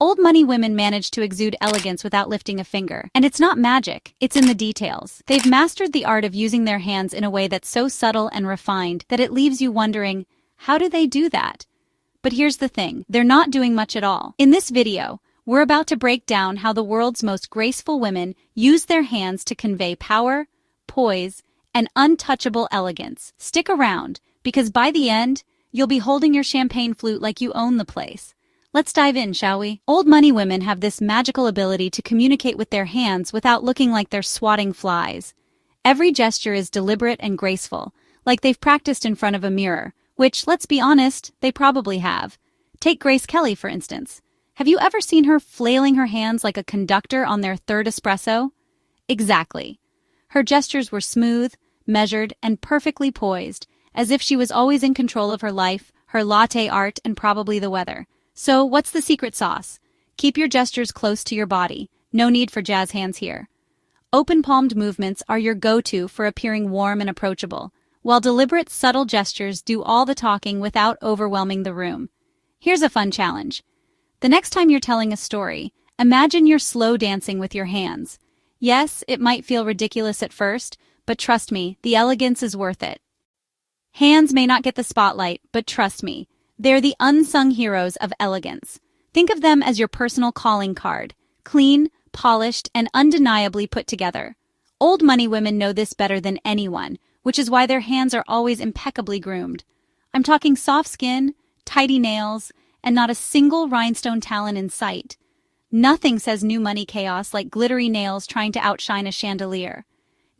Old money women manage to exude elegance without lifting a finger. And it's not magic, it's in the details. They've mastered the art of using their hands in a way that's so subtle and refined that it leaves you wondering, how do they do that? But here's the thing, they're not doing much at all. In this video, we're about to break down how the world's most graceful women use their hands to convey power, poise, and untouchable elegance. Stick around, because by the end, you'll be holding your champagne flute like you own the place. Let's dive in, shall we? Old money women have this magical ability to communicate with their hands without looking like they're swatting flies. Every gesture is deliberate and graceful, like they've practiced in front of a mirror, which, let's be honest, they probably have. Take Grace Kelly, for instance. Have you ever seen her flailing her hands like a conductor on their third espresso? Exactly. Her gestures were smooth, measured, and perfectly poised, as if she was always in control of her life, her latte art, and probably the weather. So, what's the secret sauce? Keep your gestures close to your body. No need for jazz hands here. Open-palmed movements are your go-to for appearing warm and approachable, while deliberate, subtle gestures do all the talking without overwhelming the room. Here's a fun challenge. The next time you're telling a story, imagine you're slow dancing with your hands. Yes, it might feel ridiculous at first, but trust me, the elegance is worth it. Hands may not get the spotlight, but trust me, they're the unsung heroes of elegance. Think of them as your personal calling card, clean, polished, and undeniably put together. Old money women know this better than anyone, which is why their hands are always impeccably groomed. I'm talking soft skin, tidy nails, and not a single rhinestone talon in sight. Nothing says new money chaos like glittery nails trying to outshine a chandelier.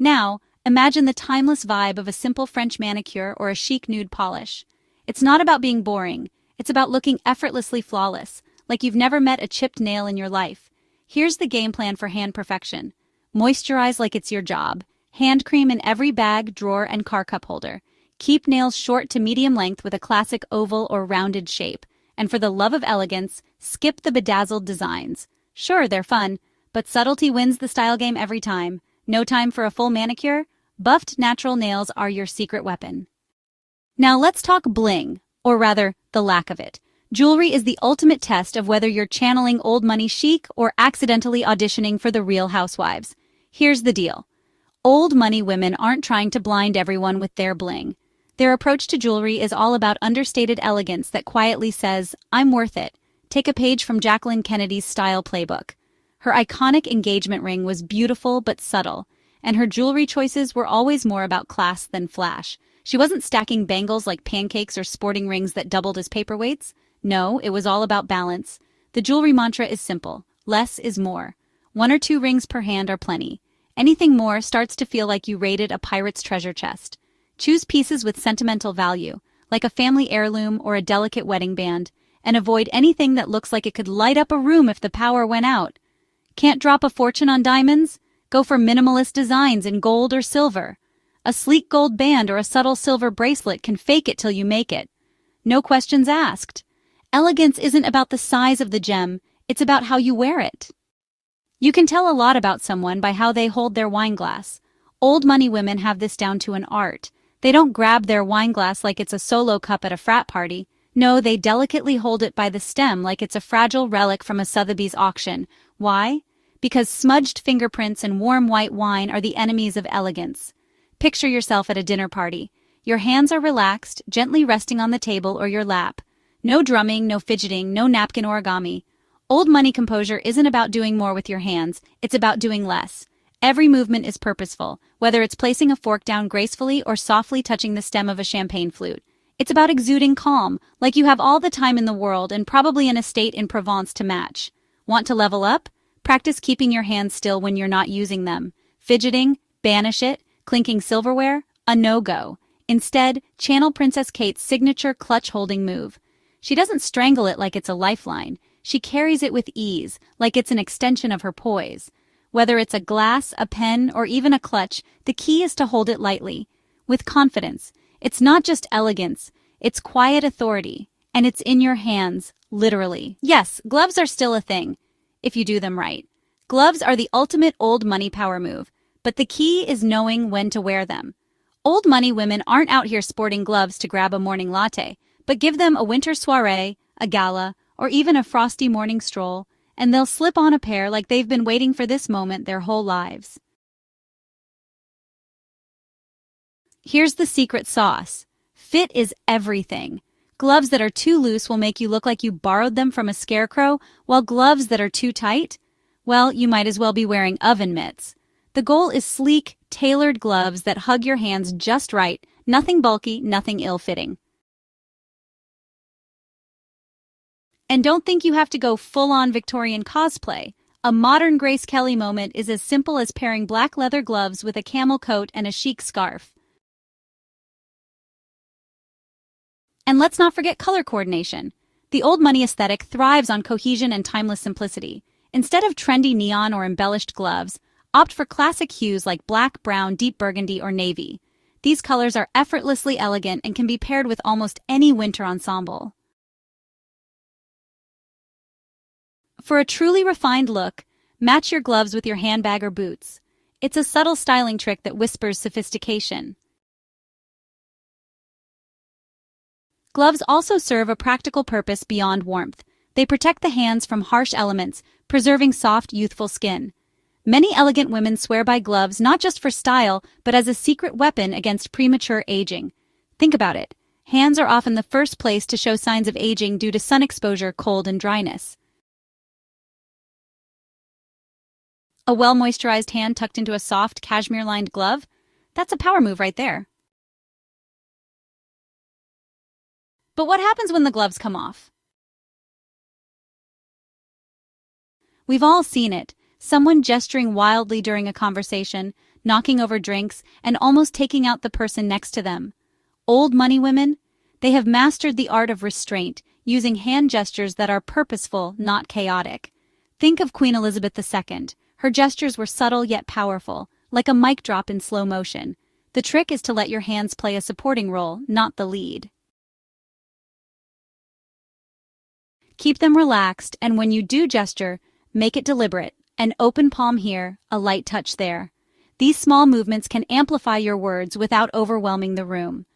Now, imagine the timeless vibe of a simple French manicure or a chic nude polish. It's not about being boring, it's about looking effortlessly flawless, like you've never met a chipped nail in your life. Here's the game plan for hand perfection. Moisturize like it's your job. Hand cream in every bag, drawer, and car cup holder. Keep nails short to medium length with a classic oval or rounded shape. And for the love of elegance, skip the bedazzled designs. Sure, they're fun, but subtlety wins the style game every time. No time for a full manicure? Buffed natural nails are your secret weapon. Now let's talk bling, or rather, the lack of it. Jewelry is the ultimate test of whether you're channeling old money chic or accidentally auditioning for the Real Housewives. Here's the deal. Old money women aren't trying to blind everyone with their bling. Their approach to jewelry is all about understated elegance that quietly says, I'm worth it. Take a page from Jacqueline Kennedy's style playbook. Her iconic engagement ring was beautiful but subtle, and her jewelry choices were always more about class than flash. She wasn't stacking bangles like pancakes or sporting rings that doubled as paperweights. No, it was all about balance. The jewelry mantra is simple. Less is more. 1 or 2 rings per hand are plenty. Anything more starts to feel like you raided a pirate's treasure chest. Choose pieces with sentimental value, like a family heirloom or a delicate wedding band, and avoid anything that looks like it could light up a room if the power went out. Can't drop a fortune on diamonds? Go for minimalist designs in gold or silver. A sleek gold band or a subtle silver bracelet can fake it till you make it. No questions asked. Elegance isn't about the size of the gem, it's about how you wear it. You can tell a lot about someone by how they hold their wine glass. Old money women have this down to an art. They don't grab their wine glass like it's a solo cup at a frat party. No, they delicately hold it by the stem like it's a fragile relic from a Sotheby's auction. Why? Because smudged fingerprints and warm white wine are the enemies of elegance. Picture yourself at a dinner party. Your hands are relaxed, gently resting on the table or your lap. No drumming, no fidgeting, no napkin origami. Old money composure isn't about doing more with your hands, it's about doing less. Every movement is purposeful, whether it's placing a fork down gracefully or softly touching the stem of a champagne flute. It's about exuding calm, like you have all the time in the world and probably an estate in Provence to match. Want to level up? Practice keeping your hands still when you're not using them. Fidgeting? Banish it. Clinking silverware? A no-go. Instead, channel Princess Kate's signature clutch-holding move. She doesn't strangle it like it's a lifeline. She carries it with ease, like it's an extension of her poise. Whether it's a glass, a pen, or even a clutch, the key is to hold it lightly, with confidence. It's not just elegance, it's quiet authority, and it's in your hands, literally. Yes, gloves are still a thing, if you do them right. Gloves are the ultimate old money power move, but the key is knowing when to wear them. Old money women aren't out here sporting gloves to grab a morning latte, but give them a winter soiree, a gala, or even a frosty morning stroll, and they'll slip on a pair like they've been waiting for this moment their whole lives. Here's the secret sauce. Fit is everything. Gloves that are too loose will make you look like you borrowed them from a scarecrow, while gloves that are too tight, well, you might as well be wearing oven mitts. The goal is sleek, tailored gloves that hug your hands just right, nothing bulky, nothing ill-fitting. And don't think you have to go full-on Victorian cosplay. A modern Grace Kelly moment is as simple as pairing black leather gloves with a camel coat and a chic scarf. And let's not forget color coordination. The old money aesthetic thrives on cohesion and timeless simplicity. Instead of trendy neon or embellished gloves, opt for classic hues like black, brown, deep burgundy, or navy. These colors are effortlessly elegant and can be paired with almost any winter ensemble. For a truly refined look, match your gloves with your handbag or boots. It's a subtle styling trick that whispers sophistication. Gloves also serve a practical purpose beyond warmth. They protect the hands from harsh elements, preserving soft, youthful skin. Many elegant women swear by gloves not just for style, but as a secret weapon against premature aging. Think about it. Hands are often the first place to show signs of aging due to sun exposure, cold, and dryness. A well-moisturized hand tucked into a soft, cashmere-lined glove? That's a power move right there. But what happens when the gloves come off? We've all seen it. Someone gesturing wildly during a conversation, knocking over drinks, and almost taking out the person next to them. Old money women? They have mastered the art of restraint, using hand gestures that are purposeful, not chaotic. Think of Queen Elizabeth II. Her gestures were subtle yet powerful, like a mic drop in slow motion. The trick is to let your hands play a supporting role, not the lead. Keep them relaxed, and when you do gesture, make it deliberate. An open palm here, a light touch there. These small movements can amplify your words without overwhelming the room.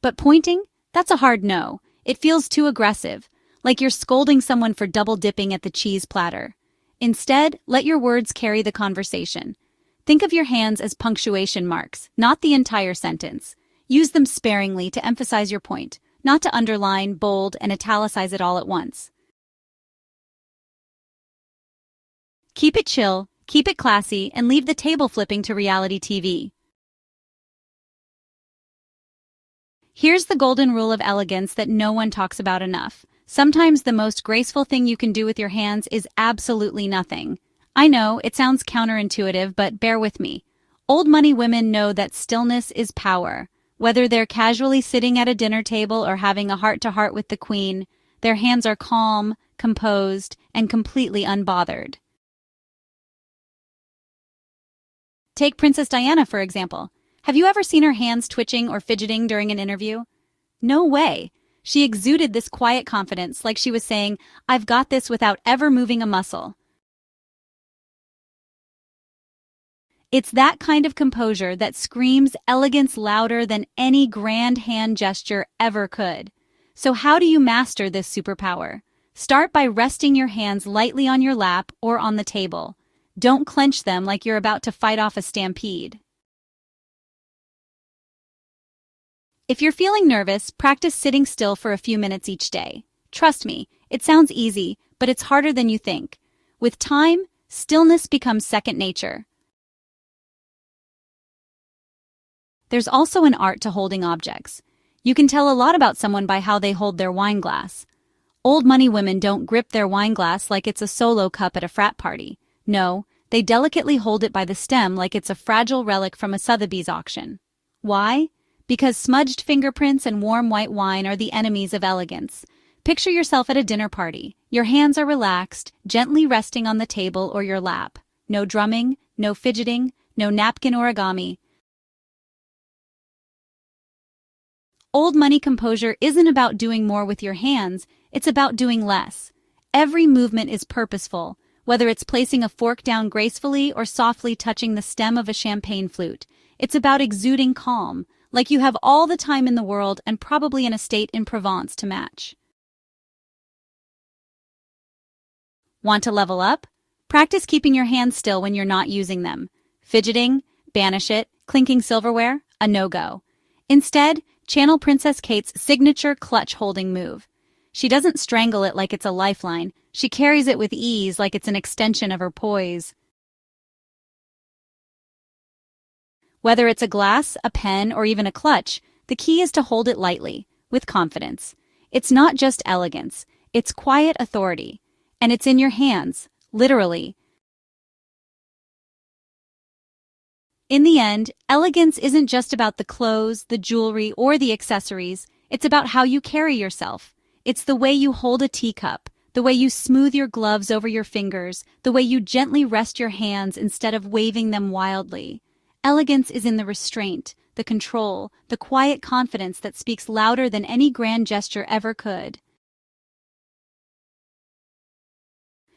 But pointing? That's a hard no. It feels too aggressive, like you're scolding someone for double dipping at the cheese platter. Instead, let your words carry the conversation. Think of your hands as punctuation marks, not the entire sentence. Use them sparingly to emphasize your point, not to underline, bold, and italicize it all at once. Keep it chill, keep it classy, and leave the table flipping to reality TV. Here's the golden rule of elegance that no one talks about enough. Sometimes the most graceful thing you can do with your hands is absolutely nothing. I know, it sounds counterintuitive, but bear with me. Old money women know that stillness is power. Whether they're casually sitting at a dinner table or having a heart-to-heart with the queen, their hands are calm, composed, and completely unbothered. Take Princess Diana, for example. Have you ever seen her hands twitching or fidgeting during an interview? No way. She exuded this quiet confidence, like she was saying, "I've got this," without ever moving a muscle. It's that kind of composure that screams elegance louder than any grand hand gesture ever could. So how do you master this superpower? Start by resting your hands lightly on your lap or on the table. Don't clench them like you're about to fight off a stampede. If you're feeling nervous, practice sitting still for a few minutes each day. Trust me, it sounds easy, but it's harder than you think. With time, stillness becomes second nature. There's also an art to holding objects. You can tell a lot about someone by how they hold their wine glass. Old money women don't grip their wine glass like it's a solo cup at a frat party. No, they delicately hold it by the stem like it's a fragile relic from a Sotheby's auction. Why? Because smudged fingerprints and warm white wine are the enemies of elegance. Picture yourself at a dinner party. Your hands are relaxed, gently resting on the table or your lap. No drumming, no fidgeting, no napkin origami. Old money composure isn't about doing more with your hands, it's about doing less. Every movement is purposeful, whether it's placing a fork down gracefully or softly touching the stem of a champagne flute. It's about exuding calm, like you have all the time in the world and probably an estate in Provence to match. Want to level up? Practice keeping your hands still when you're not using them. Fidgeting, banish it, clinking silverware, a no-go. Instead, channel Princess Kate's signature clutch-holding move. She doesn't strangle it like it's a lifeline. She carries it with ease like it's an extension of her poise. Whether it's a glass, a pen, or even a clutch, the key is to hold it lightly, with confidence. It's not just elegance, it's quiet authority. And it's in your hands, literally. In the end, elegance isn't just about the clothes, the jewelry, or the accessories. It's about how you carry yourself. It's the way you hold a teacup, the way you smooth your gloves over your fingers, the way you gently rest your hands instead of waving them wildly. Elegance is in the restraint, the control, the quiet confidence that speaks louder than any grand gesture ever could.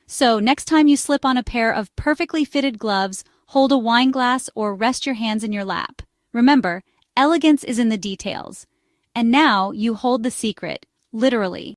So, next time you slip on a pair of perfectly fitted gloves, hold a wine glass, or rest your hands in your lap, remember, elegance is in the details. And now you hold the secret, literally.